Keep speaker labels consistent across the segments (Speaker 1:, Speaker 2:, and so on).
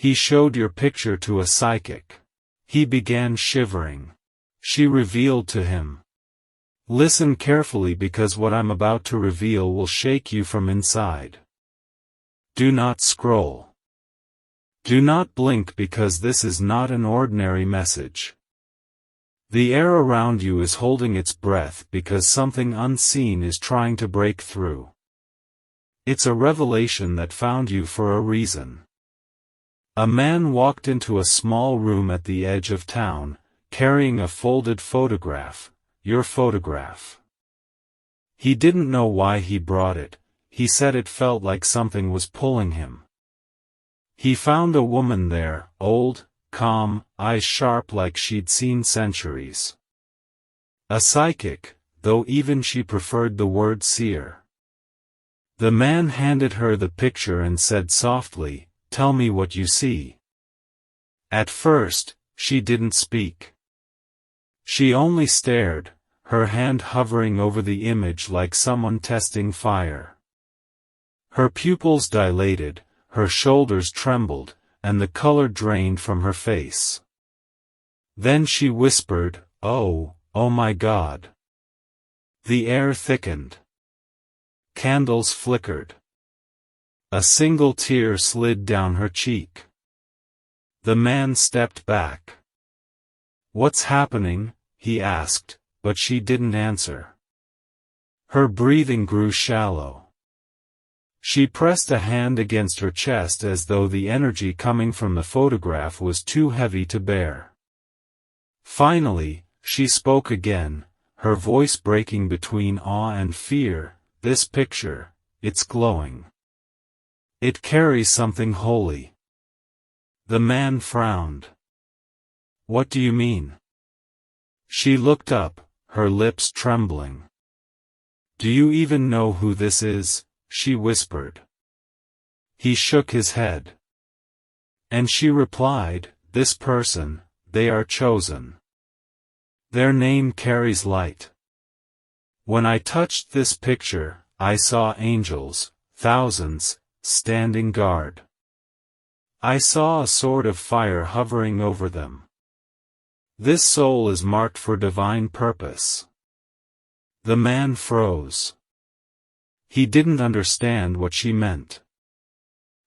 Speaker 1: He showed your picture to a psychic. He began shivering. She revealed to him. Listen carefully because what I'm about to reveal will shake you from inside. Do not scroll. Do not blink because this is not an ordinary message. The air around you is holding its breath because something unseen is trying to break through. It's a revelation that found you for a reason. A man walked into a small room at the edge of town, carrying a folded photograph, your photograph. He didn't know why he brought it, he said it felt like something was pulling him. He found a woman there, old, calm, eyes sharp like she'd seen centuries. A psychic, though even she preferred the word seer. The man handed her the picture and said softly, "Tell me what you see." At first, she didn't speak. She only stared, her hand hovering over the image like someone testing fire. Her pupils dilated, her shoulders trembled, and the color drained from her face. Then she whispered, "Oh my God." The air thickened. Candles flickered. A single tear slid down her cheek. The man stepped back. "What's happening?" he asked, but she didn't answer. Her breathing grew shallow. She pressed a hand against her chest as though the energy coming from the photograph was too heavy to bear. Finally, she spoke again, her voice breaking between awe and fear. "This picture, it's glowing. It carries something holy." The man frowned. "What do you mean?" She looked up, her lips trembling. "Do you even know who this is?" she whispered. He shook his head. And she replied, "This person, they are chosen. Their name carries light. When I touched this picture, I saw angels, thousands, standing guard. I saw a sword of fire hovering over them. This soul is marked for divine purpose." The man froze. He didn't understand what she meant.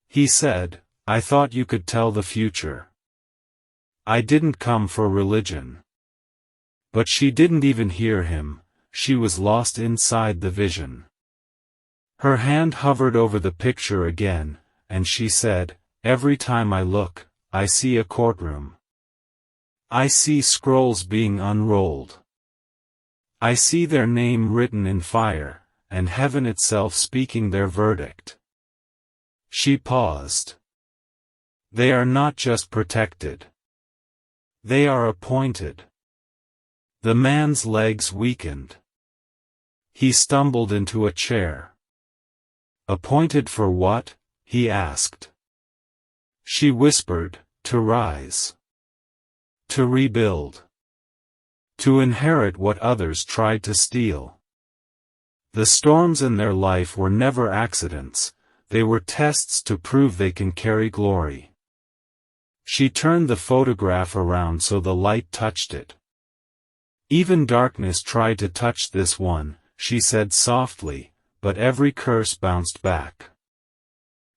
Speaker 1: He said, "I thought you could tell the future. I didn't come for religion." But she didn't even hear him, she was lost inside the vision. Her hand hovered over the picture again, and she said, "Every time I look, I see a courtroom. I see scrolls being unrolled. I see their name written in fire, and heaven itself speaking their verdict." She paused. "They are not just protected. They are appointed." The man's legs weakened. He stumbled into a chair. "Appointed for what?" he asked. She whispered, "To rise. To rebuild. To inherit what others tried to steal." The storms in their life were never accidents, they were tests to prove they can carry glory. She turned the photograph around so the light touched it. "Even darkness tried to touch this one," she said softly, "but every curse bounced back.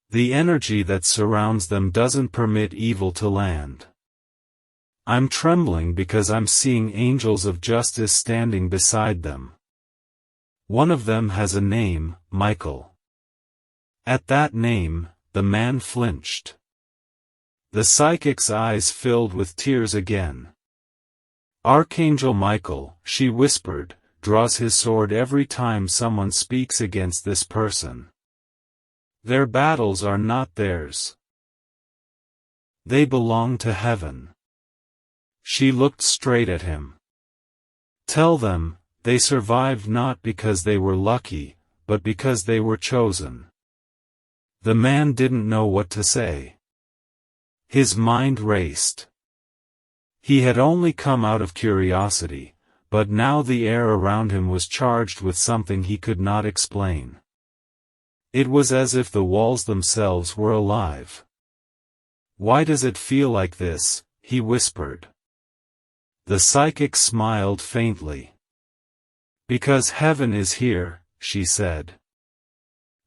Speaker 1: The energy that surrounds them doesn't permit evil to land. I'm trembling because I'm seeing angels of justice standing beside them. One of them has a name, Michael." At that name, the man flinched. The psychic's eyes filled with tears again. "Archangel Michael," she whispered, "draws his sword every time someone speaks against this person. Their battles are not theirs. They belong to heaven." She looked straight at him. "Tell them, they survived not because they were lucky, but because they were chosen." The man didn't know what to say. His mind raced. He had only come out of curiosity, but now the air around him was charged with something he could not explain. It was as if the walls themselves were alive. Why does it feel like this? He whispered. The psychic smiled faintly. Because heaven is here, she said.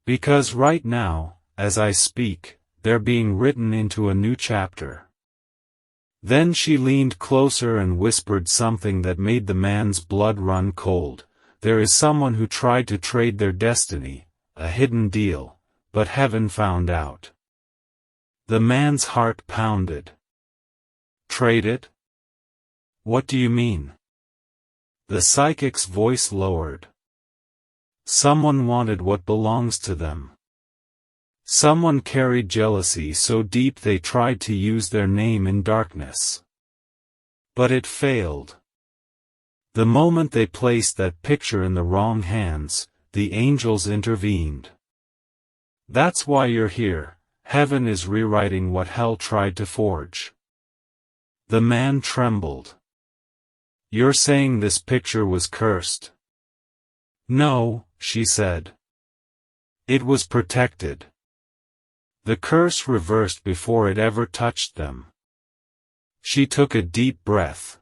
Speaker 1: Because right now, as I speak, they're being written into a new chapter. Then she leaned closer and whispered something that made the man's blood run cold. There is someone who tried to trade their destiny, a hidden deal, but heaven found out. The man's heart pounded. Trade it? What do you mean? The psychic's voice lowered. Someone wanted what belongs to them. Someone carried jealousy so deep they tried to use their name in darkness. But it failed. The moment they placed that picture in the wrong hands, the angels intervened. That's why you're here. Heaven is rewriting what hell tried to forge. The man trembled. You're saying this picture was cursed? No, she said. It was protected. The curse reversed before it ever touched them. She took a deep breath.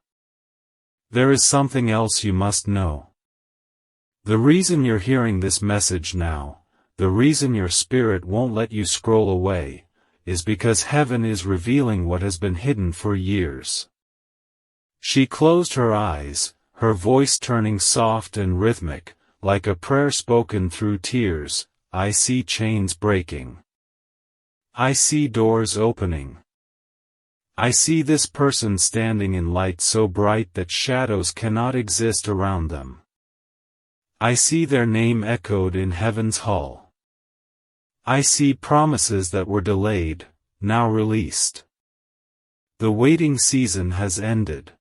Speaker 1: There is something else you must know. The reason you're hearing this message now, the reason your spirit won't let you scroll away, is because heaven is revealing what has been hidden for years. She closed her eyes, her voice turning soft and rhythmic, like a prayer spoken through tears. I see chains breaking. I see doors opening. I see this person standing in light so bright that shadows cannot exist around them. I see their name echoed in heaven's hall. I see promises that were delayed, now released. The waiting season has ended.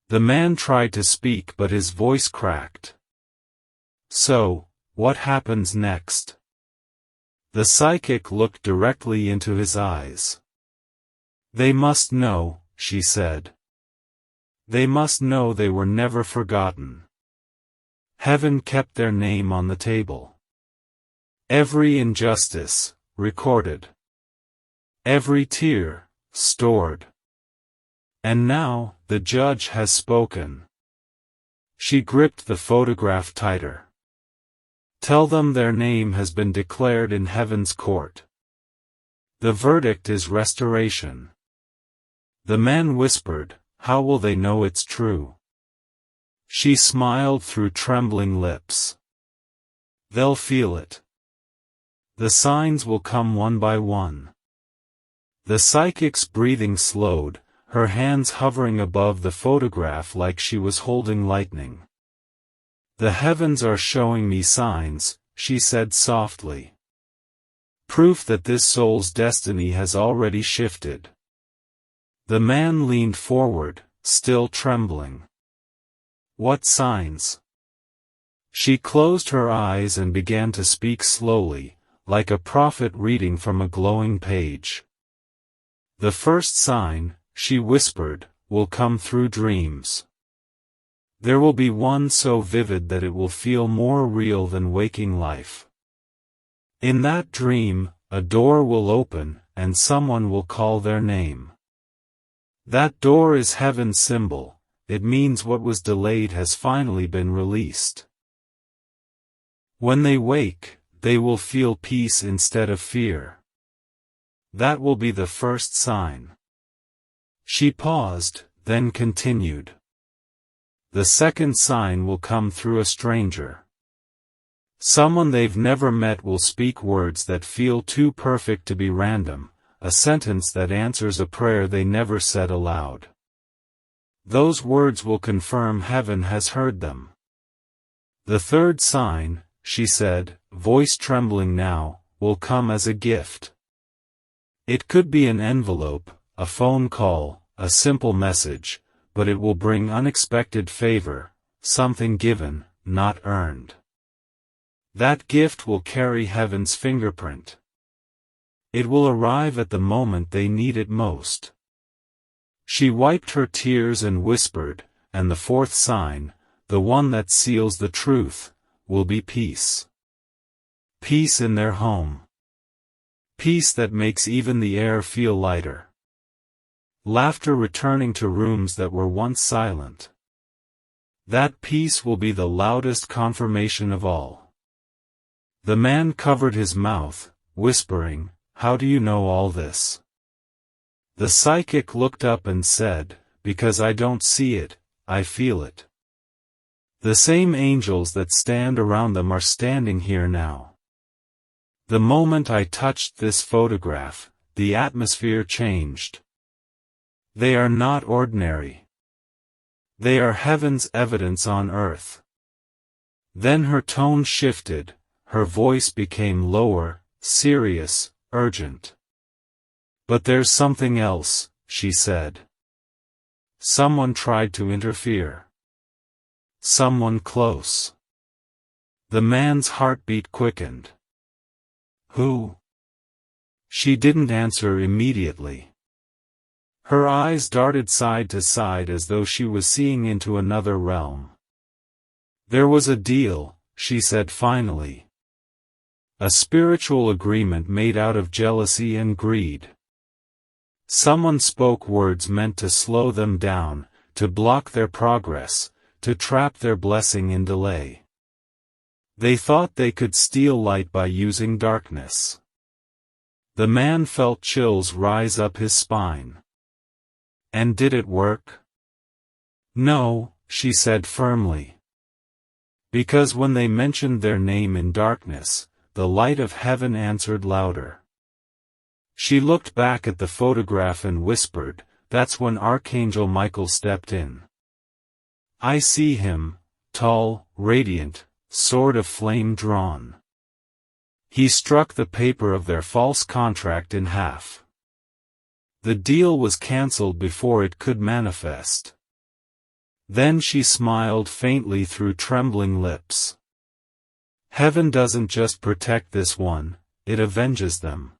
Speaker 1: The man tried to speak but his voice cracked. So, what happens next? The psychic looked directly into his eyes. They must know, she said. They must know they were never forgotten. Heaven kept their name on the table. Every injustice, recorded. Every tear, stored. And now, the judge has spoken. She gripped the photograph tighter. Tell them their name has been declared in heaven's court. The verdict is restoration. The man whispered, how will they know it's true? She smiled through trembling lips. They'll feel it. The signs will come one by one. The psychic's breathing slowed, her hands hovering above the photograph like she was holding lightning. The heavens are showing me signs, she said softly. Proof that this soul's destiny has already shifted. The man leaned forward, still trembling. What signs? She closed her eyes and began to speak slowly, like a prophet reading from a glowing page. The first sign, she whispered, will come through dreams. There will be one so vivid that it will feel more real than waking life. In that dream, a door will open, and someone will call their name. That door is heaven's symbol, it means what was delayed has finally been released. When they wake, they will feel peace instead of fear. That will be the first sign. She paused, then continued. The second sign will come through a stranger. Someone they've never met will speak words that feel too perfect to be random, a sentence that answers a prayer they never said aloud. Those words will confirm heaven has heard them. The third sign, she said, voice trembling now, will come as a gift. It could be an envelope, a phone call, a simple message, but it will bring unexpected favor, something given, not earned. That gift will carry heaven's fingerprint. It will arrive at the moment they need it most. She wiped her tears and whispered, and the fourth sign, the one that seals the truth, will be peace. Peace in their home. Peace that makes even the air feel lighter. Laughter returning to rooms that were once silent. That peace will be the loudest confirmation of all. The man covered his mouth, whispering, "How do you know all this?" The psychic looked up and said, "Because I don't see it, I feel it. The same angels that stand around them are standing here now. The moment I touched this photograph, the atmosphere changed. They are not ordinary. They are heaven's evidence on earth." Then her tone shifted, her voice became lower, serious, urgent. "But there's something else," she said. "Someone tried to interfere. Someone close." The man's heartbeat quickened. "Who?" She didn't answer immediately. Her eyes darted side to side as though she was seeing into another realm. "There was a deal," she said finally. "A spiritual agreement made out of jealousy and greed. Someone spoke words meant to slow them down, to block their progress, to trap their blessing in delay. They thought they could steal light by using darkness." The man felt chills rise up his spine. "And did it work?" "No," she said firmly. "Because when they mentioned their name in darkness, the light of heaven answered louder." She looked back at the photograph and whispered, "That's when Archangel Michael stepped in. I see him, tall, radiant, sword of flame drawn. He struck the paper of their false contract in half. The deal was cancelled before it could manifest." Then she smiled faintly through trembling lips. "Heaven doesn't just protect this one, it avenges them.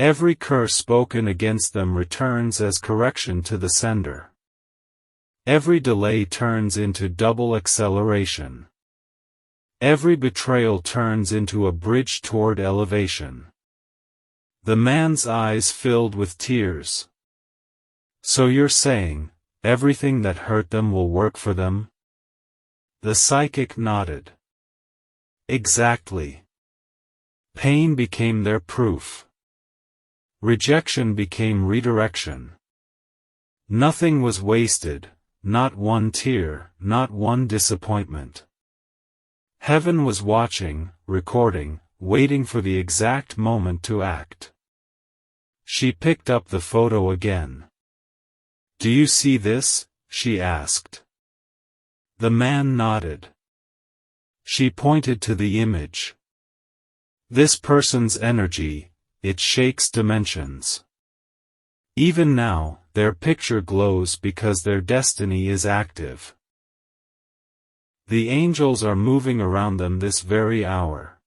Speaker 1: Every curse spoken against them returns as correction to the sender. Every delay turns into double acceleration. Every betrayal turns into a bridge toward elevation." The man's eyes filled with tears. "So you're saying, everything that hurt them will work for them?" The psychic nodded. "Exactly. Pain became their proof. Rejection became redirection. Nothing was wasted, not one tear, not one disappointment. Heaven was watching, recording, waiting for the exact moment to act." She picked up the photo again. "Do you see this?" she asked. The man nodded. She pointed to the image. "This person's energy, it shakes dimensions. Even now, their picture glows because their destiny is active. The angels are moving around them this very hour.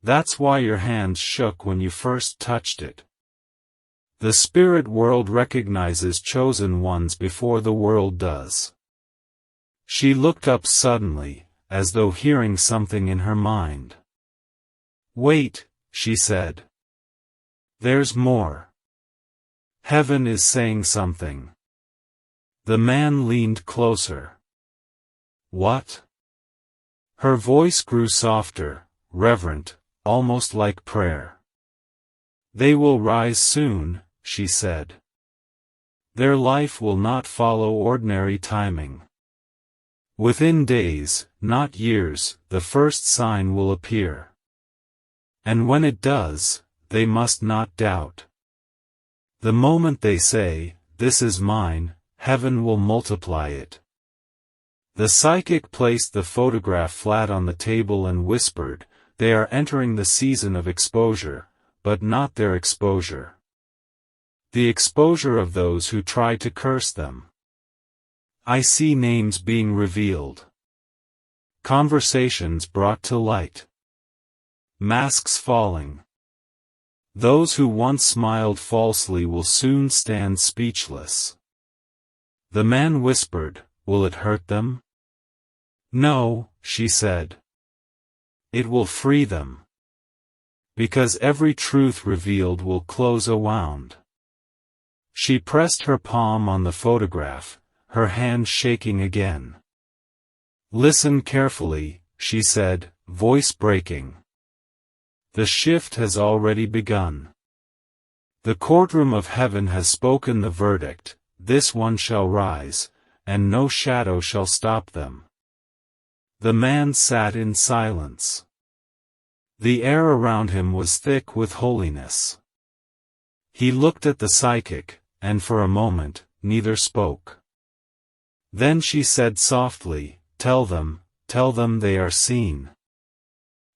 Speaker 1: That's why your hands shook when you first touched it. The spirit world recognizes chosen ones before the world does." She looked up suddenly, as though hearing something in her mind. "Wait," she said. "There's more. Heaven is saying something." The man leaned closer. "What?" Her voice grew softer, reverent, almost like prayer. "They will rise soon," she said. "Their life will not follow ordinary timing. Within days, not years, the first sign will appear. And when it does, they must not doubt. The moment they say, 'This is mine,' heaven will multiply it." The psychic placed the photograph flat on the table and whispered, "They are entering the season of exposure, but not their exposure. The exposure of those who try to curse them. I see names being revealed. Conversations brought to light. Masks falling. Those who once smiled falsely will soon stand speechless." The man whispered, "Will it hurt them?" "No," she said. "It will free them. Because every truth revealed will close a wound. She pressed her palm on the photograph, her hand shaking again. Listen carefully, she said, voice breaking. The shift has already begun. The courtroom of heaven has spoken the verdict, this one shall rise, and no shadow shall stop them. The man sat in silence. The air around him was thick with holiness. He looked at the psychic, and for a moment, neither spoke. Then she said softly, tell them they are seen.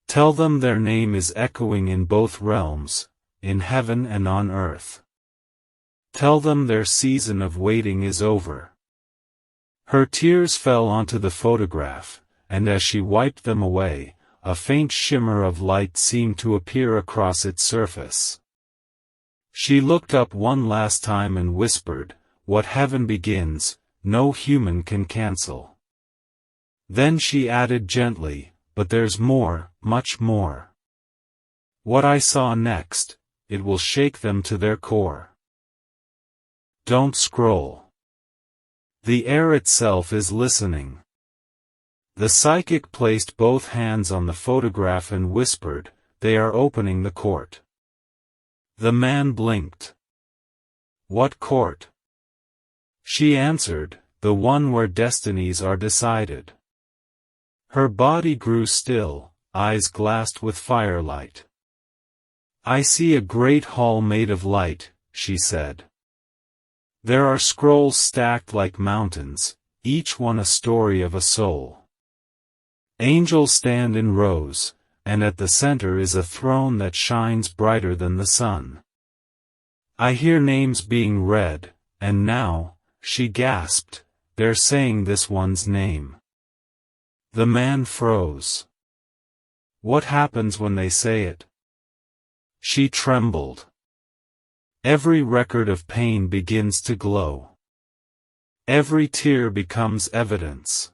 Speaker 1: Tell them their name is echoing in both realms, in heaven and on earth. Tell them their season of waiting is over. Her tears fell onto the photograph, and as she wiped them away, a faint shimmer of light seemed to appear across its surface. She looked up one last time and whispered, what heaven begins, no human can cancel. Then she added gently, but there's more, much more. What I saw next, it will shake them to their core. Don't scroll. The air itself is listening. The psychic placed both hands on the photograph and whispered, they are opening the court. The man blinked. What court? She answered, the one where destinies are decided. Her body grew still, eyes glassed with firelight. I see a great hall made of light, she said. There are scrolls stacked like mountains, each one a story of a soul. Angels stand in rows, and at the center is a throne that shines brighter than the sun. I hear names being read, and now, she gasped, they're saying this one's name. The man froze. What happens when they say it? She trembled. Every record of pain begins to glow. Every tear becomes evidence.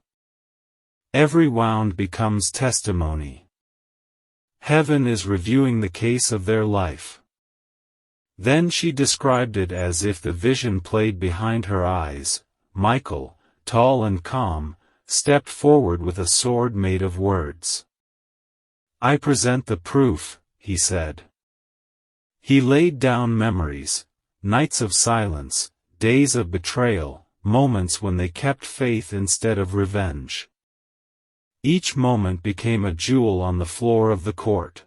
Speaker 1: Every wound becomes testimony. Heaven is reviewing the case of their life. Then she described it as if the vision played behind her eyes. Michael, tall and calm, stepped forward with a sword made of words. I present the proof, he said. He laid down memories, nights of silence, days of betrayal, moments when they kept faith instead of revenge. Each moment became a jewel on the floor of the court.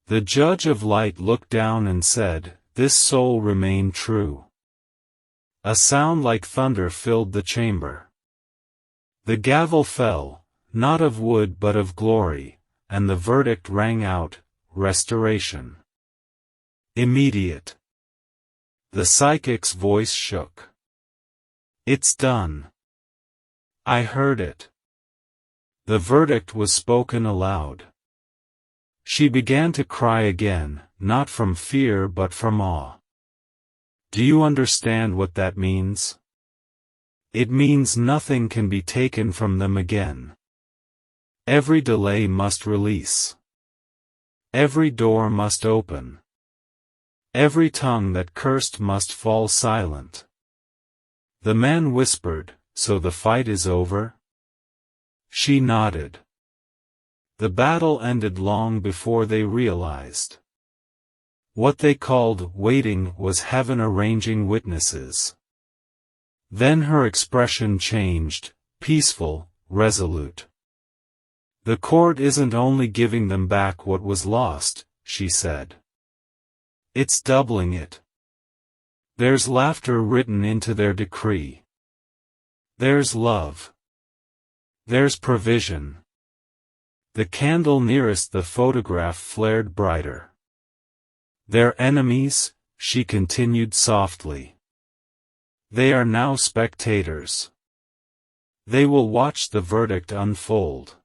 Speaker 1: The judge of light looked down and said, this soul remained true. A sound like thunder filled the chamber. The gavel fell, not of wood but of glory, and the verdict rang out, restoration. Immediate. The psychic's voice shook. It's done. I heard it. The verdict was spoken aloud. She began to cry again, not from fear but from awe. Do you understand what that means? It means nothing can be taken from them again. Every delay must release. Every door must open. Every tongue that cursed must fall silent. The man whispered, so the fight is over? She nodded. The battle ended long before they realized. What they called waiting was heaven arranging witnesses. Then her expression changed, peaceful, resolute. The court isn't only giving them back what was lost, she said. It's doubling it. There's laughter written into their decree. There's love. There's provision. The candle nearest the photograph flared brighter. Their enemies, she continued softly. They are now spectators. They will watch the verdict unfold.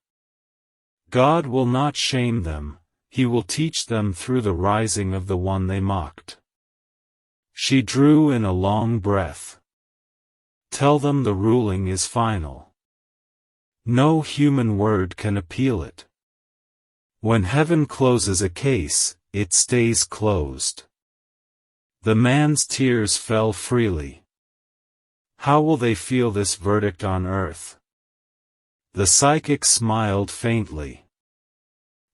Speaker 1: God will not shame them, He will teach them through the rising of the one they mocked. She drew in a long breath. Tell them the ruling is final. No human word can appeal it. When heaven closes a case, it stays closed. The man's tears fell freely. How will they feel this verdict on earth? The psychic smiled faintly.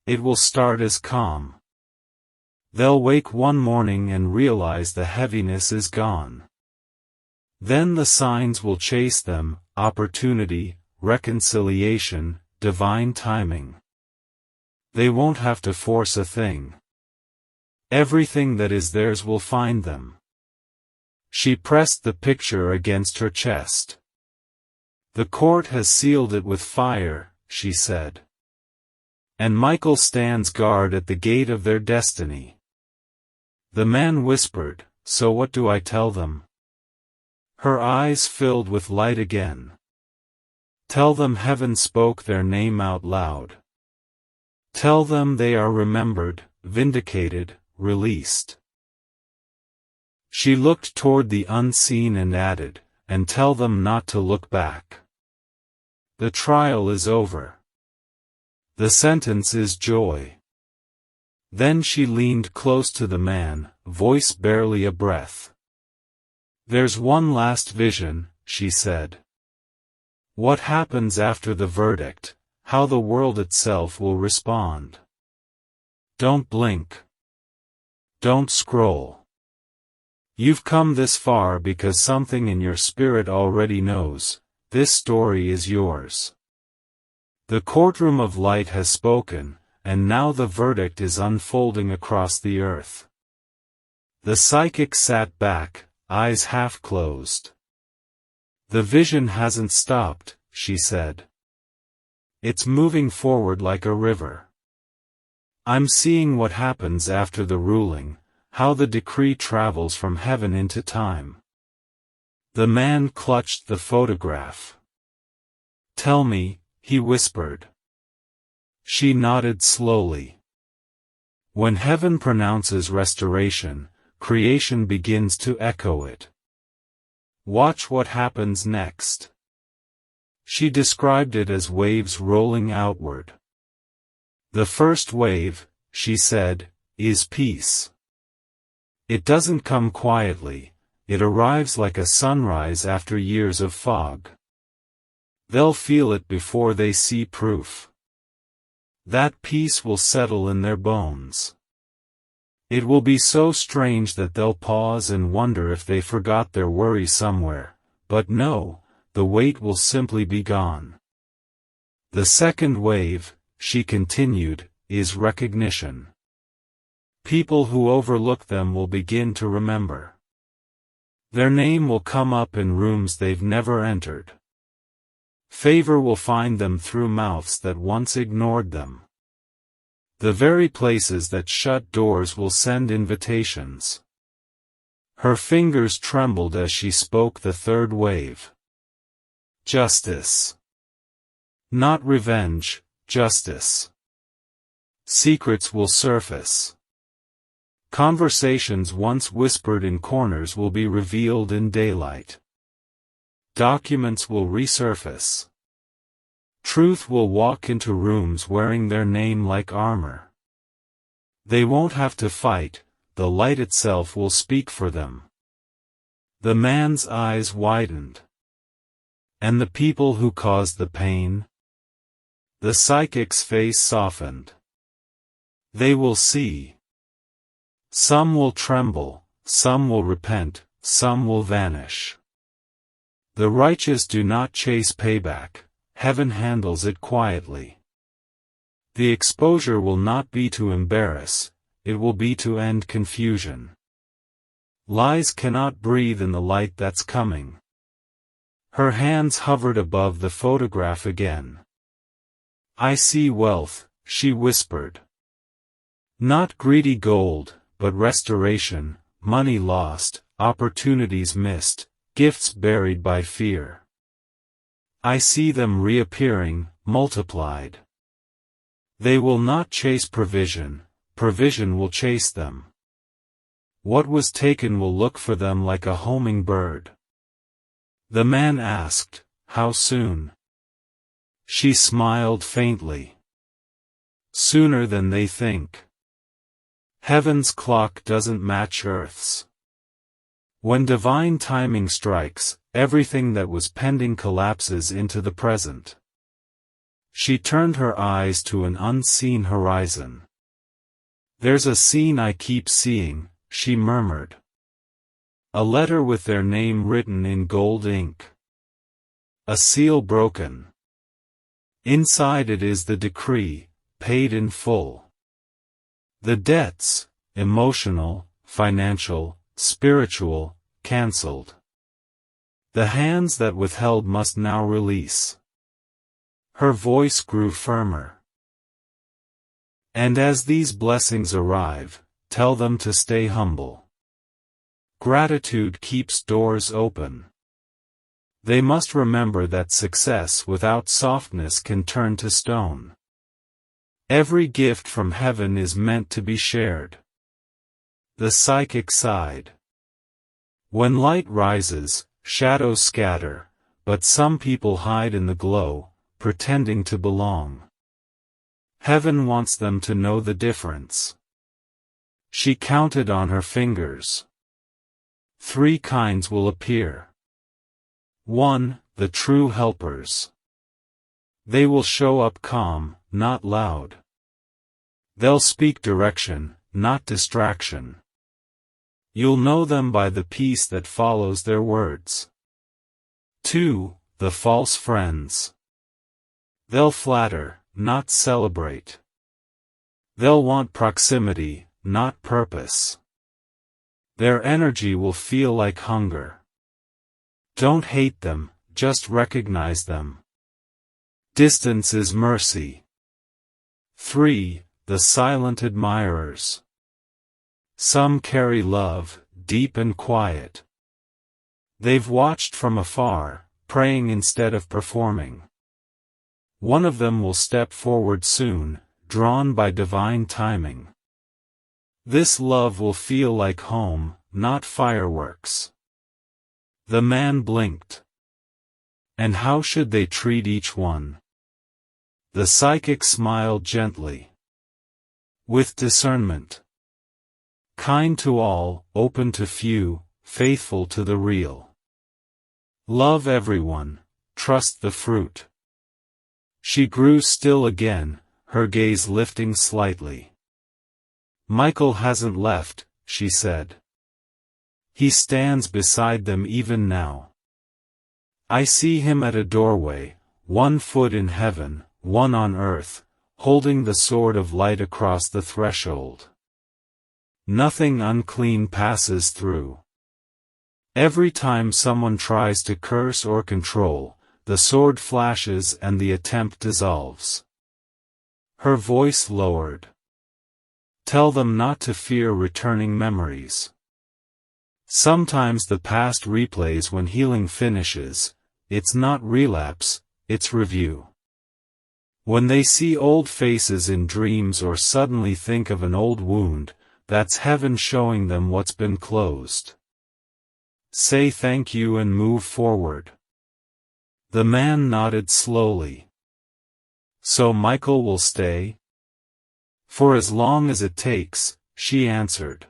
Speaker 1: It will start as calm. They'll wake one morning and realize the heaviness is gone. Then the signs will chase them: opportunity, reconciliation, divine timing. They won't have to force a thing. Everything that is theirs will find them. She pressed the picture against her chest. The court has sealed it with fire, she said. And Michael stands guard at the gate of their destiny. The man whispered, "So what do I tell them?" Her eyes filled with light again. Tell them heaven spoke their name out loud. Tell them they are remembered, vindicated, released. She looked toward the unseen and added, "And tell them not to look back. The trial is over. The sentence is joy." Then she leaned close to the man, voice barely a breath. "There's one last vision," she said. "What happens after the verdict, how the world itself will respond. Don't blink. Don't scroll. You've come this far because something in your spirit already knows, this story is yours. The courtroom of light has spoken, and now the verdict is unfolding across the earth." The psychic sat back, eyes half closed. "The vision hasn't stopped," she said. "It's moving forward like a river. I'm seeing what happens after the ruling, how the decree travels from heaven into time." The man clutched the photograph. "Tell me," he whispered. She nodded slowly. When heaven pronounces restoration, creation begins to echo it. Watch what happens next. She described it as waves rolling outward. The first wave, she said, is peace. It doesn't come quietly, it arrives like a sunrise after years of fog. They'll feel it before they see proof. That peace will settle in their bones. It will be so strange that they'll pause and wonder if they forgot their worry somewhere, but no, the weight will simply be gone. The second wave, she continued, is recognition. People who overlook them will begin to remember. Their name will come up in rooms they've never entered. Favor will find them through mouths that once ignored them. The very places that shut doors will send invitations. Her fingers trembled as she spoke the third wave. Justice. Not revenge, justice. Secrets will surface. Conversations once whispered in corners will be revealed in daylight. Documents will resurface. Truth will walk into rooms wearing their name like armor. They won't have to fight, the light itself will speak for them. The man's eyes widened. And the people who caused the pain? The psychic's face softened. They will see. Some will tremble, some will repent, some will vanish. The righteous do not chase payback, heaven handles it quietly. The exposure will not be to embarrass, it will be to end confusion. Lies cannot breathe in the light that's coming. Her hands hovered above the photograph again. I see wealth, she whispered. Not greedy gold, but restoration, money lost, opportunities missed, gifts buried by fear. I see them reappearing, multiplied. They will not chase provision, provision will chase them. What was taken will look for them like a homing bird. The man asked, how soon? She smiled faintly. Sooner than they think. Heaven's clock doesn't match Earth's. When divine timing strikes, everything that was pending collapses into the present. She turned her eyes to an unseen horizon. "There's a scene I keep seeing," she murmured. "A letter with their name written in gold ink. A seal broken. Inside it is the decree, paid in full. The debts, emotional, financial, spiritual, cancelled. The hands that withheld must now release." Her voice grew firmer. "And as these blessings arrive, tell them to stay humble. Gratitude keeps doors open. They must remember that success without softness can turn to stone. Every gift from heaven is meant to be shared." The psychic sighed. "When light rises, shadows scatter, but some people hide in the glow, pretending to belong. Heaven wants them to know the difference." She counted on her fingers. 3 kinds will appear. 1. The true helpers. They will show up calm, not loud. They'll speak direction, not distraction. You'll know them by the peace that follows their words. 2. The false friends. They'll flatter, not celebrate. They'll want proximity, not purpose. Their energy will feel like hunger. Don't hate them, just recognize them. Distance is mercy. 3. The silent admirers. Some carry love, deep and quiet. They've watched from afar, praying instead of performing. One of them will step forward soon, drawn by divine timing. This love will feel like home, not fireworks. The man blinked. And how should they treat each one? The psychic smiled gently. With discernment. Kind to all, open to few, faithful to the real. Love everyone, trust the fruit. She grew still again, her gaze lifting slightly. Michael hasn't left, she said. He stands beside them even now. I see him at a doorway, 1 foot in heaven, 1 on earth, holding the sword of light across the threshold. Nothing unclean passes through. Every time someone tries to curse or control, the sword flashes and the attempt dissolves. Her voice lowered. Tell them not to fear returning memories. Sometimes the past replays when healing finishes. It's not relapse, it's review. When they see old faces in dreams or suddenly think of an old wound, that's heaven showing them what's been closed. Say thank you and move forward. The man nodded slowly. So Michael will stay? For as long as it takes, she answered.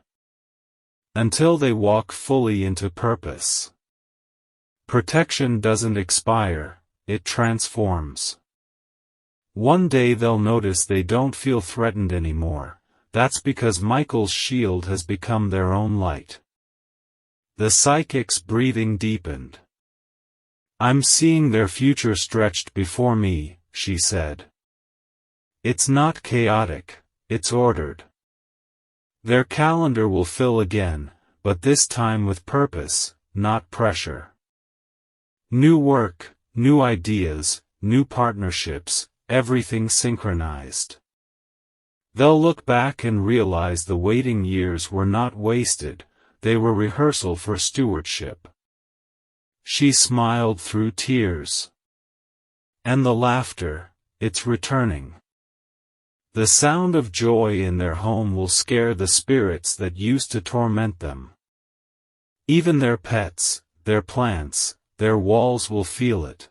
Speaker 1: Until they walk fully into purpose. Protection doesn't expire, it transforms. One day they'll notice they don't feel threatened anymore. That's because Michael's shield has become their own light. The psychic's breathing deepened. I'm seeing their future stretched before me, she said. It's not chaotic, it's ordered. Their calendar will fill again, but this time with purpose, not pressure. New work, new ideas, new partnerships, everything synchronized. They'll look back and realize the waiting years were not wasted, they were rehearsal for stewardship. She smiled through tears. And the laughter, it's returning. The sound of joy in their home will scare the spirits that used to torment them. Even their pets, their plants, their walls will feel it.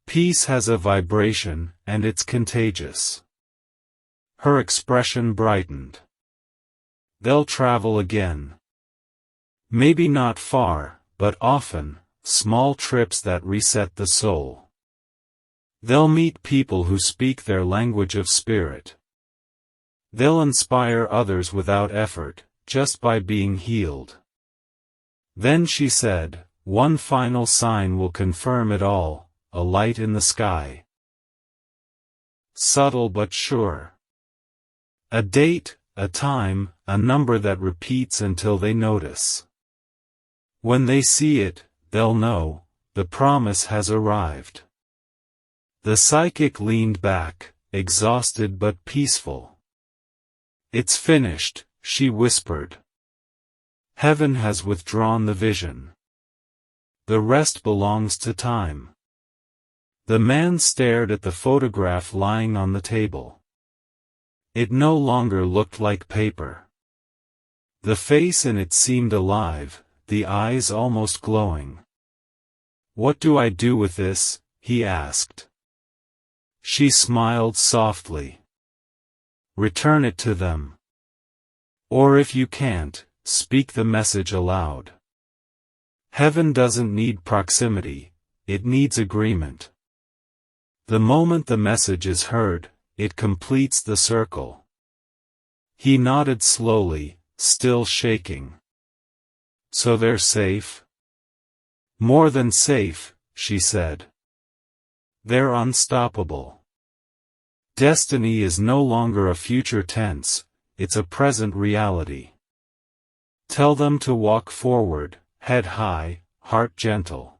Speaker 1: Peace has a vibration, and it's contagious. Her expression brightened. They'll travel again. Maybe not far, but often, small trips that reset the soul. They'll meet people who speak their language of spirit. They'll inspire others without effort, just by being healed. Then she said, one final sign will confirm it all, a light in the sky. Subtle but sure. A date, a time, a number that repeats until they notice. When they see it, they'll know, the promise has arrived. The psychic leaned back, exhausted but peaceful. It's finished, she whispered. Heaven has withdrawn the vision. The rest belongs to time. The man stared at the photograph lying on the table. It no longer looked like paper. The face in it seemed alive, the eyes almost glowing. What do I do with this? He asked. She smiled softly. Return it to them. Or if you can't, speak the message aloud. Heaven doesn't need proximity, it needs agreement. The moment the message is heard, it completes the circle. He nodded slowly, still shaking. So they're safe? More than safe, she said. They're unstoppable. Destiny is no longer a future tense, it's a present reality. Tell them to walk forward, head high, heart gentle.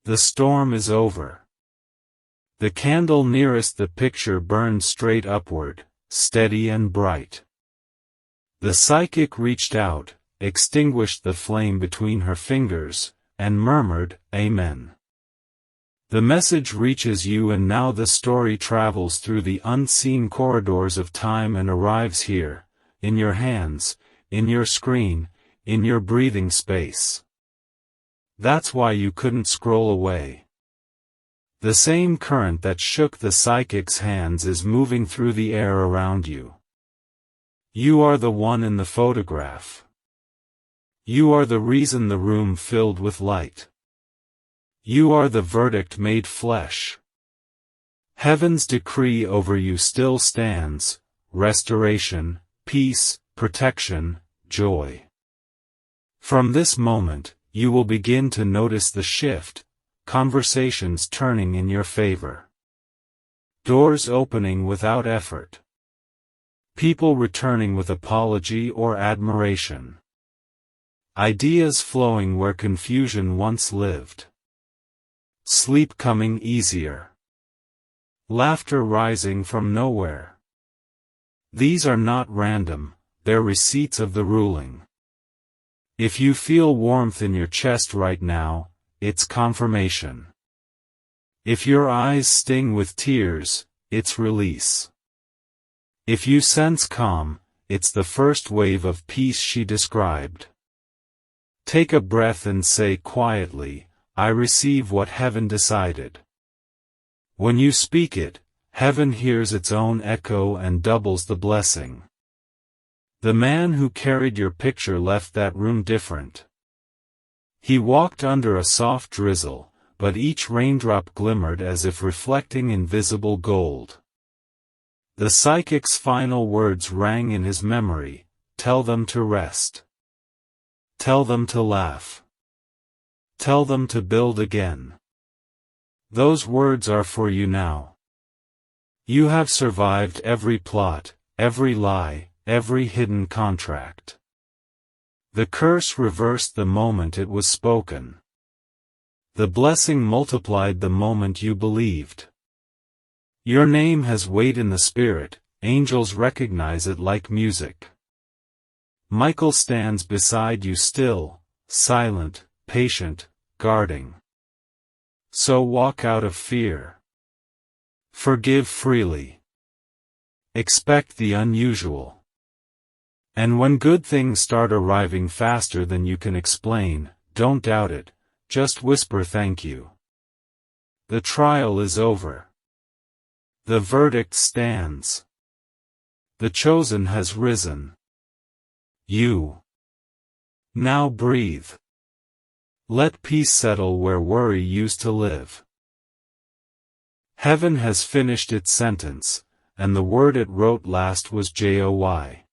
Speaker 1: The storm is over. The candle nearest the picture burned straight upward, steady and bright. The psychic reached out, extinguished the flame between her fingers, and murmured, Amen. The message reaches you, and now the story travels through the unseen corridors of time and arrives here, in your hands, in your screen, in your breathing space. That's why you couldn't scroll away. The same current that shook the psychic's hands is moving through the air around you. You are the one in the photograph. You are the reason the room filled with light. You are the verdict made flesh. Heaven's decree over you still stands: restoration, peace, protection, joy. From this moment, you will begin to notice the shift, conversations turning in your favor. Doors opening without effort. People returning with apology or admiration. Ideas flowing where confusion once lived. Sleep coming easier. Laughter rising from nowhere. These are not random, they're receipts of the ruling. If you feel warmth in your chest right now, it's confirmation. If your eyes sting with tears, it's release. If you sense calm, it's the first wave of peace she described. Take a breath and say quietly, I receive what heaven decided. When you speak it, heaven hears its own echo and doubles the blessing. The man who carried your picture left that room different. He walked under a soft drizzle, but each raindrop glimmered as if reflecting invisible gold. The psychic's final words rang in his memory, tell them to rest. Tell them to laugh. Tell them to build again. Those words are for you now. You have survived every plot, every lie, every hidden contract. The curse reversed the moment it was spoken. The blessing multiplied the moment you believed. Your name has weight in the spirit, angels recognize it like music. Michael stands beside you still, silent, patient, guarding. So walk out of fear. Forgive freely. Expect the unusual. And when good things start arriving faster than you can explain, don't doubt it, just whisper thank you. The trial is over. The verdict stands. The chosen has risen. You. Now breathe. Let peace settle where worry used to live. Heaven has finished its sentence, and the word it wrote last was joy.